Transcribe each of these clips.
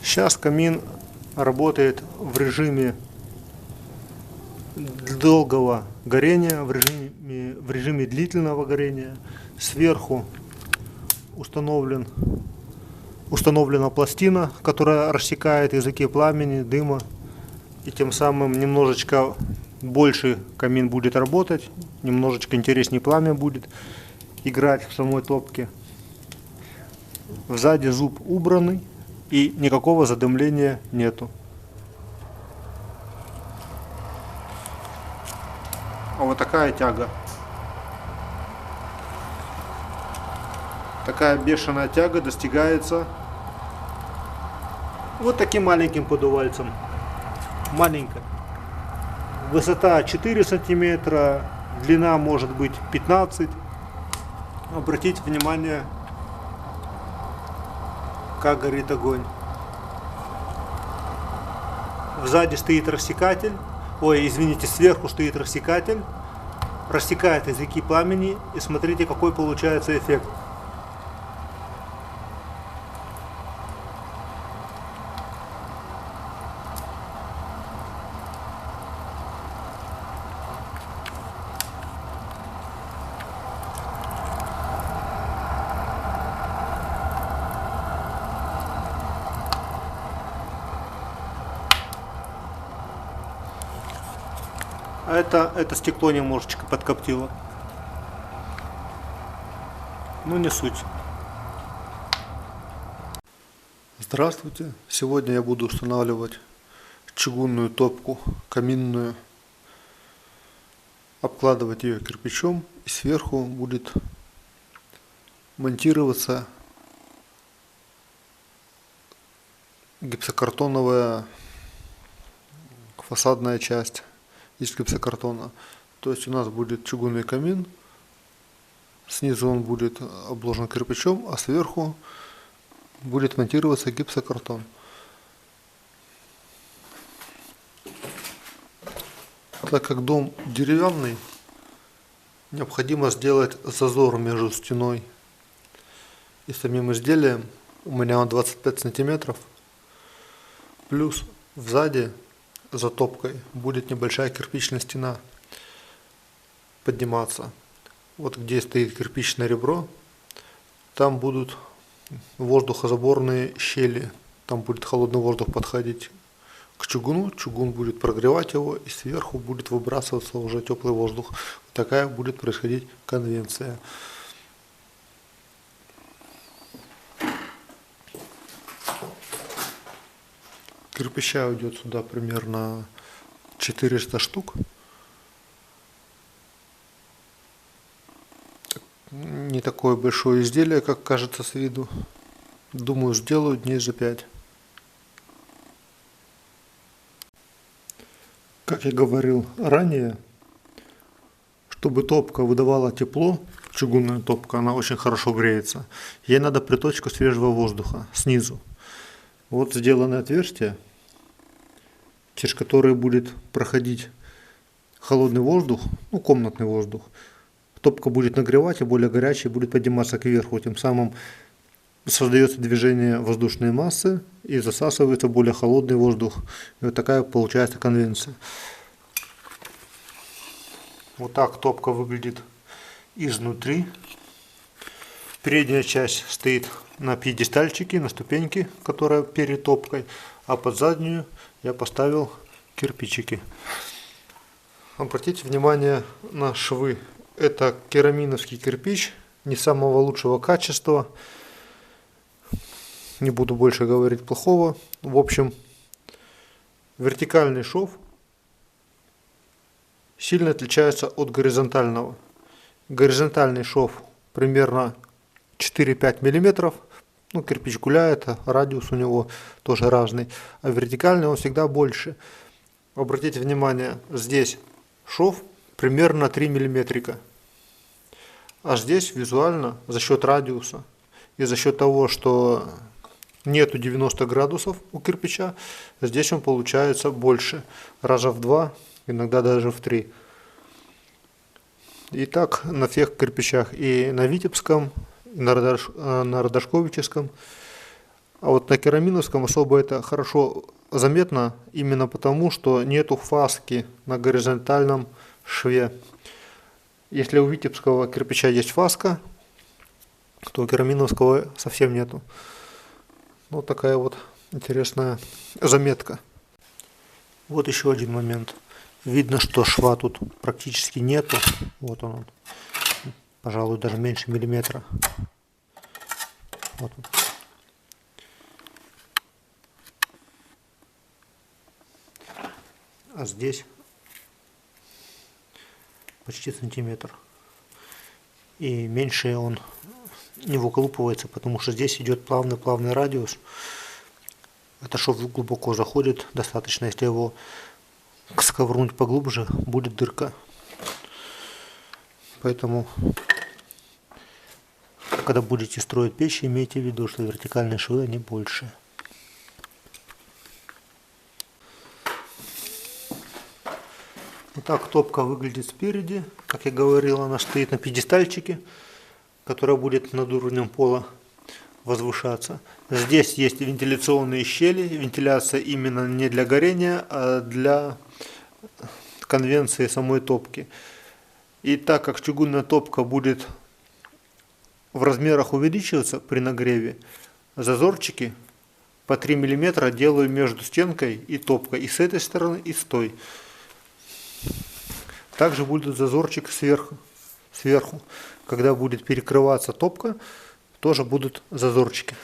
Сейчас камин работает в режиме долгого горения, в режиме длительного горения. Сверху установлена пластина, которая рассекает языки пламени, дыма, и тем самым немножечко больше камин будет работать, немножечко интереснее пламя будет играть в самой топке. Сзади зуб убранный и никакого задымления нету. А вот такая тяга. Такая бешеная тяга достигается вот таким маленьким подувальцем. Маленькая. Высота 4 сантиметра, длина может быть 15. Обратите внимание, как горит огонь. Сзади стоит рассекатель. Сверху стоит рассекатель. Рассекает языки пламени. И смотрите, какой получается эффект. А это стекло немножечко подкоптило. Ну, не суть. Здравствуйте! Сегодня я буду устанавливать чугунную топку каминную, обкладывать ее кирпичом, и сверху будет монтироваться гипсокартоновая фасадная часть из гипсокартона. То есть у нас будет чугунный камин, снизу он будет обложен кирпичом, а сверху будет монтироваться гипсокартон. Так как дом деревянный, необходимо сделать зазор между стеной и самим изделием. У меня он 25 сантиметров. Плюс сзади за топкой будет небольшая кирпичная стена подниматься. Вот где стоит кирпичное ребро, там будут воздухозаборные щели. Там будет холодный воздух подходить к чугуну, чугун будет прогревать его, и сверху будет выбрасываться уже теплый воздух. Такая будет происходить конвекция. Кирпича уйдет сюда примерно 400 штук. Не такое большое изделие, как кажется с виду. Думаю, сделаю дней за 5. Как я говорил ранее, чтобы топка выдавала тепло, чугунная топка, она очень хорошо греется, ей надо приточку свежего воздуха снизу. Вот сделаны отверстия, через которые будет проходить холодный воздух, комнатный воздух. Топка будет нагревать, и более горячий будет подниматься кверху. Тем самым создается движение воздушной массы и засасывается более холодный воздух. И вот такая получается конвекция. Вот так топка выглядит изнутри. Передняя часть стоит на пьедестальчике, на ступеньке, которая перед топкой, а под заднюю я поставил кирпичики. Обратите внимание на швы. Это кераминовский кирпич, не самого лучшего качества. Не буду больше говорить плохого. В общем, вертикальный шов сильно отличается от горизонтального. Горизонтальный шов примерно 4-5 мм. Кирпич гуляет, радиус у него тоже разный. А вертикальный он всегда больше. Обратите внимание, здесь шов примерно 3 мм. А здесь визуально за счет радиуса и за счет того, что нету 90 градусов у кирпича, здесь он получается больше. Раза в 2, иногда даже в 3. И так на всех кирпичах, и на Витебском, и на Родошковическом, А вот на кераминовском особо это хорошо заметно, именно потому, что нету фаски на горизонтальном шве. Если у витебского кирпича есть фаска, то у кераминовского совсем нету. Вот такая вот интересная заметка. Вот еще один момент. Видно, что шва тут практически нету. Вот он. Пожалуй, даже меньше миллиметра. Вот он. А здесь почти сантиметр. И меньше он не выколупывается, потому что здесь идет плавный радиус. Это шов глубоко заходит достаточно. Если его сковырнуть поглубже, будет дырка. Поэтому, когда будете строить печь, имейте в виду, что вертикальные швы они больше. Вот так топка выглядит спереди. Как я говорил, она стоит на пьедестальчике, который будет над уровнем пола возвышаться. Здесь есть вентиляционные щели. Вентиляция именно не для горения, а для конвенции самой топки. И так как чугунная топка будет в размерах увеличиваться при нагреве, зазорчики по 3 мм делаю между стенкой и топкой. И с этой стороны, и с той. Также будет зазорчик сверху. Когда будет перекрываться топка, тоже будут зазорчики.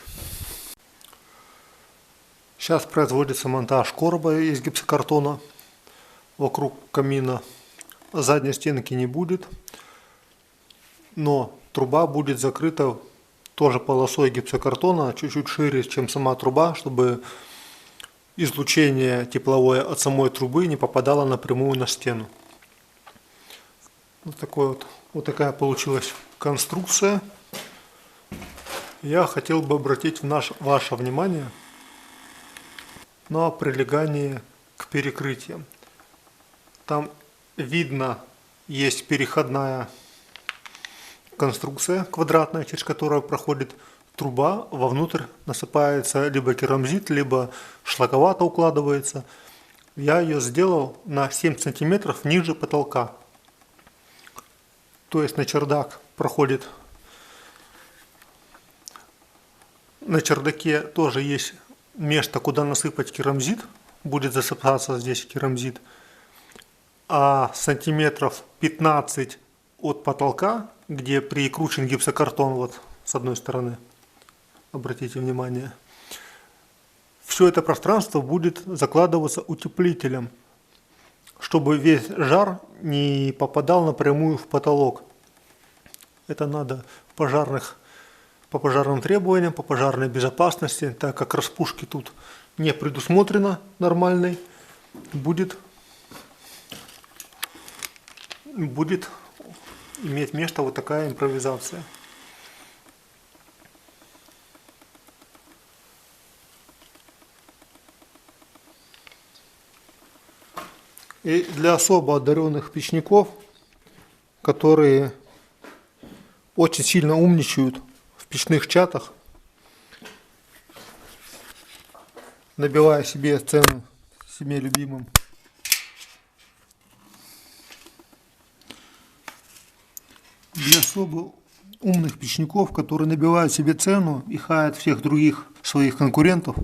Сейчас производится монтаж короба из гипсокартона вокруг камина. Задней стенки не будет, но труба будет закрыта тоже полосой гипсокартона, чуть-чуть шире, чем сама труба, чтобы излучение тепловое от самой трубы не попадало напрямую на стену. Вот такая получилась конструкция. Я хотел бы обратить ваше внимание на прилегание к перекрытиям. Там видно, есть переходная конструкция квадратная, через которую проходит труба, вовнутрь насыпается либо керамзит, либо шлаковато укладывается. Я ее сделал на 7 сантиметров ниже потолка. То есть на чердак проходит. На чердаке тоже есть место, куда насыпать керамзит. Будет засыпаться здесь керамзит. А сантиметров 15 от потолка, где прикручен гипсокартон, вот с одной стороны, обратите внимание, все это пространство будет закладываться утеплителем, чтобы весь жар не попадал напрямую в потолок. Это надо по пожарным требованиям, по пожарной безопасности, так как распушки тут не предусмотрено нормальной, будет иметь место вот такая импровизация. И для особо одаренных печников, которые очень сильно умничают в печных чатах, набивая себе цену, себе любимым, для особо умных печников, которые набивают себе цену и хаят всех других своих конкурентов,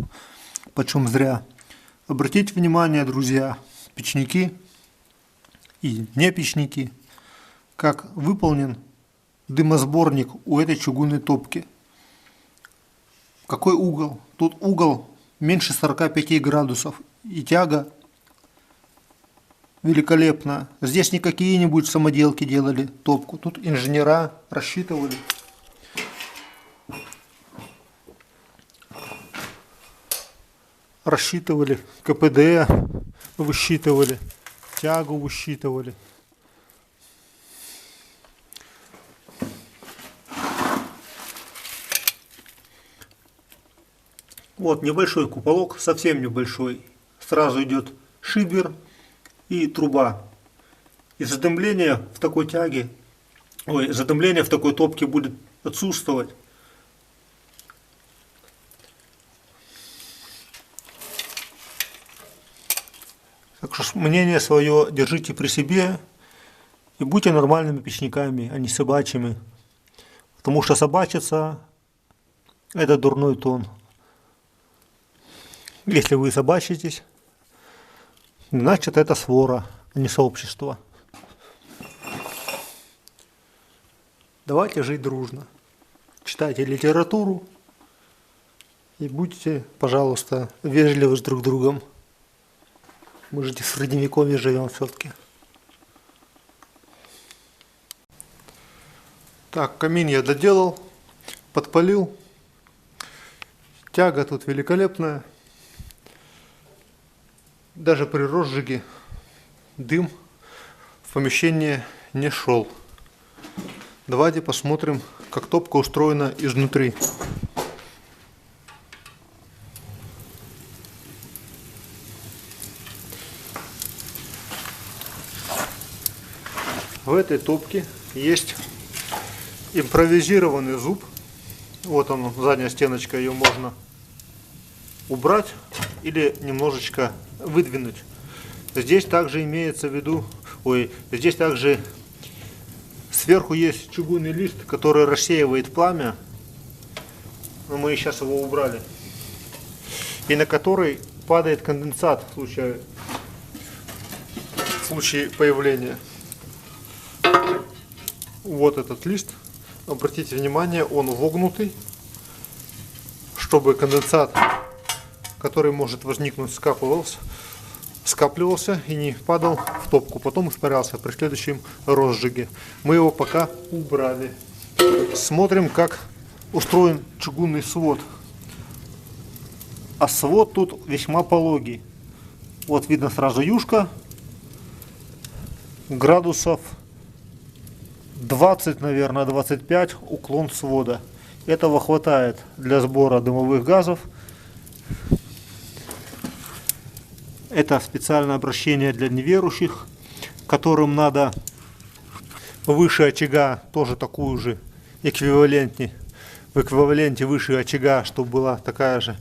почем зря. Обратите внимание, друзья, печники и не печники, как выполнен дымосборник у этой чугунной топки. Какой угол? Тут угол меньше 45 градусов и тяга великолепно. Здесь не какие-нибудь самоделки делали топку. Тут инженера рассчитывали. Рассчитывали КПД, высчитывали, тягу высчитывали. Вот небольшой куполок, совсем небольшой. Сразу идет шибер и труба. И задымление в такой тяге, задымление в такой топке будет отсутствовать. Так что мнение свое держите при себе и будьте нормальными печниками, а не собачьими. Потому что собачиться – это дурной тон. Если вы собачитесь, значит это свора, а не сообщество. Давайте жить дружно. Читайте литературу и будьте, пожалуйста, вежливы с друг другом. Мы же в средневековье живем все-таки. Так, камин я доделал, подпалил. Тяга тут великолепная. Даже при розжиге дым в помещение не шел. Давайте посмотрим, как топка устроена изнутри. В этой топке есть импровизированный зуб. Вот он, задняя стеночка, ее можно убрать или немножечко выдвинуть. Здесь также имеется в виду, здесь также сверху есть чугунный лист, который рассеивает пламя. Но мы сейчас его убрали. И на который падает конденсат в случае появления. Вот этот лист. Обратите внимание, он вогнутый, чтобы конденсат, который может возникнуть, скапливался и не падал в топку, потом испарялся при следующем розжиге. Мы его пока убрали. Смотрим, как устроен чугунный свод. А свод тут весьма пологий. Вот видно сразу юшка, градусов 20, наверное, 25 уклон свода. Этого хватает для сбора дымовых газов. Это специальное обращение для неверующих, которым надо выше очага, тоже такую же в эквиваленте выше очага, чтобы было такое же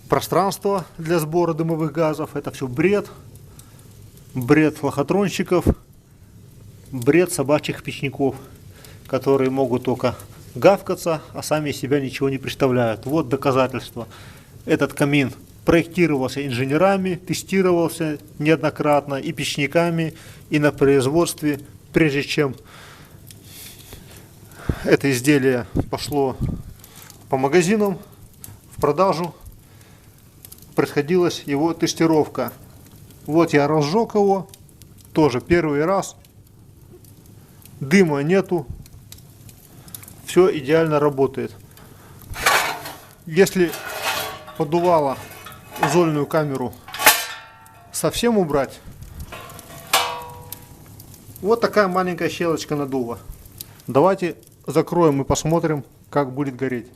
пространство для сбора дымовых газов. Это все бред лохотронщиков, бред собачьих печников, которые могут только гавкаться, а сами из себя ничего не представляют. Вот доказательство. Этот камин проектировался инженерами, тестировался неоднократно и печниками, и на производстве. Прежде чем это изделие пошло по магазинам в продажу, происходилась его тестировка. Вот я разжег его, тоже первый раз. Дыма нету, все идеально работает. Если поддувало зольную камеру совсем убрать, вот такая маленькая щелочка надува. Давайте закроем и посмотрим, как будет гореть.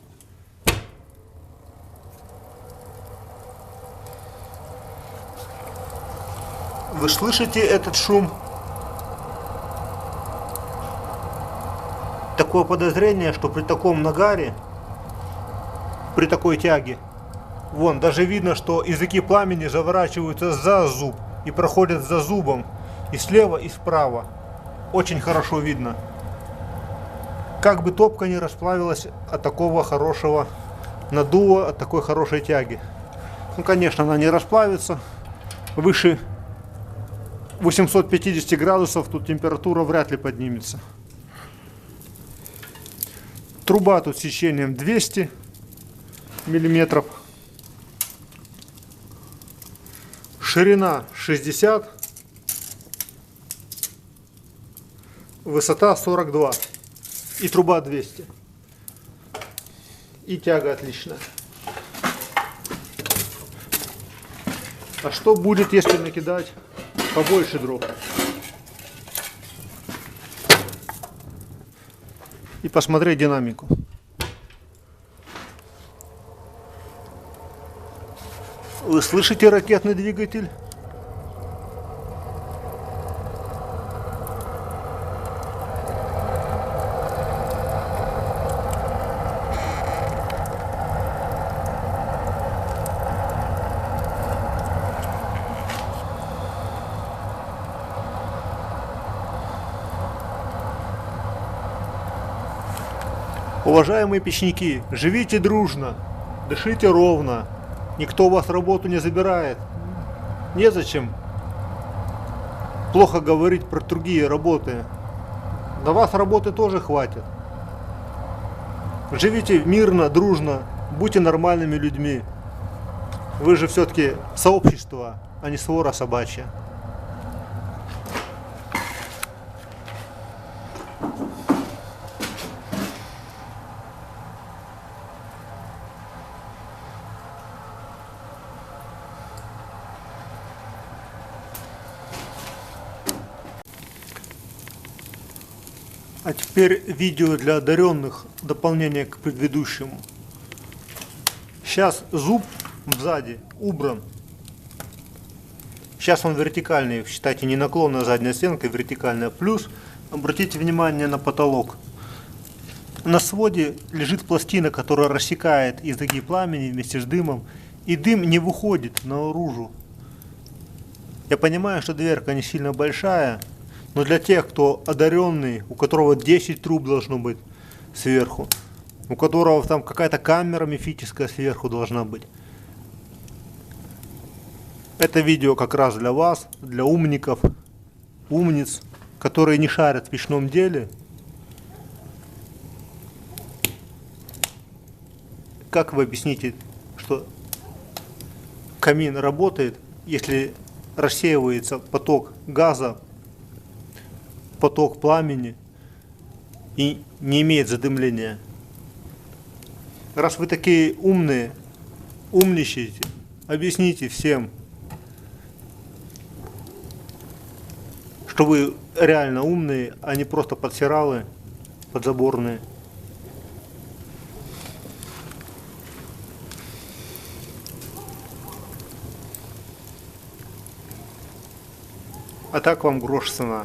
Вы слышите этот шум? Такое подозрение, что при таком нагаре, при такой тяге, вон, даже видно, что языки пламени заворачиваются за зуб и проходят за зубом и слева, и справа. Очень хорошо видно. Как бы топка не расплавилась от такого хорошего надува, от такой хорошей тяги. Ну, конечно, она не расплавится. Выше 850 градусов тут температура вряд ли поднимется. Труба тут сечением 200 миллиметров. Ширина 60. Высота 42. И труба 200. И тяга отличная. А что будет, если накидать побольше дров? И посмотреть динамику. Вы слышите ракетный двигатель? Уважаемые печники, живите дружно, дышите ровно, никто у вас работу не забирает. Незачем плохо говорить про другие работы. На вас работы тоже хватит. Живите мирно, дружно, будьте нормальными людьми. Вы же все-таки сообщество, а не свора собачья. А теперь видео для одаренных, дополнение к предыдущему. Сейчас зуб сзади убран. Сейчас он вертикальный, считайте, не наклонная задняя стенка, вертикальная. Плюс, обратите внимание на потолок. На своде лежит пластина, которая рассекает языки пламени вместе с дымом. И дым не выходит наружу. Я понимаю, что дверка не сильно большая. Но для тех, кто одаренный, у которого 10 труб должно быть сверху, у которого там какая-то камера мифическая сверху должна быть. Это видео как раз для вас, для умников, умниц, которые не шарят в печном деле. Как вы объясните, что камин работает, если рассеивается поток газа, поток пламени и не имеет задымления? Раз вы такие умные, умничаете, объясните всем, что вы реально умные, а не просто подсиралы, подзаборные. А так вам грош цена.